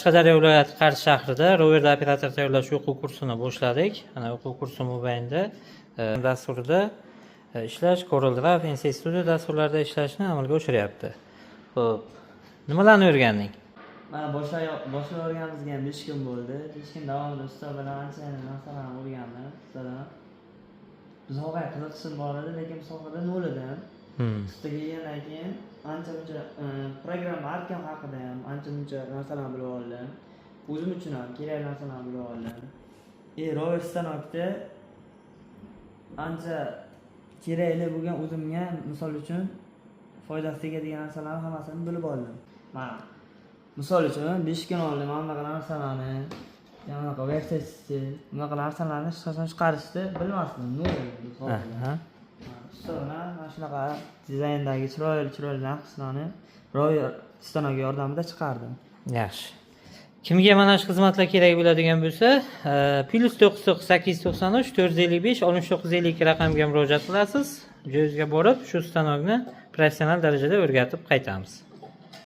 Qashqadaryo viloyati Qarshi shahrida roverda operator tayyorlash o'quv kursini boshladik. Ana o'quv kursi mobaynida dasturida ishlash, CorelDRAW, NC Studio dasturlarida ishlashni amalga oshiryapti. Xo'p, nimalarni o'rganding? Mana boshqa o'rganimizga ham 5 kun bo'ldi. 5 kun davomida ustoz bilan ancha narsalarni o'rgandim. Ustodan sohaga qiziqishim bor edi, lekin sohada nol edim. Ustoga kelgandan keyin ancha-muncha programma arkan haqida ham ancha-muncha narsalarni bilib oldim. O'zim uchun ham kerak narsalarni bilib oldim. Rover stanokda ancha kerakli bo'lgan o'zimga misol uchun foydasi tegadigan narsalarni hammasini bilib oldim. Mana misol uchun 5 kun oldin mana bunaqa narsalarni, bunaqa vertexni, bunaqa narsalarni hech qachon chiqarishni bilmasdim. Nol. Sonra mana shunaqa dizayndagi chiroyli naqshlarni rover stanagi yordamida chiqardim. Yaxshi. Kimga mana shu xizmatlar kerak bo'ladigan bo'lsa, +99893 455 6952 raqamga murojaat qilasiz. Joyingizga borib, shu stanokni professional darajada o'rgatib qaytamiz.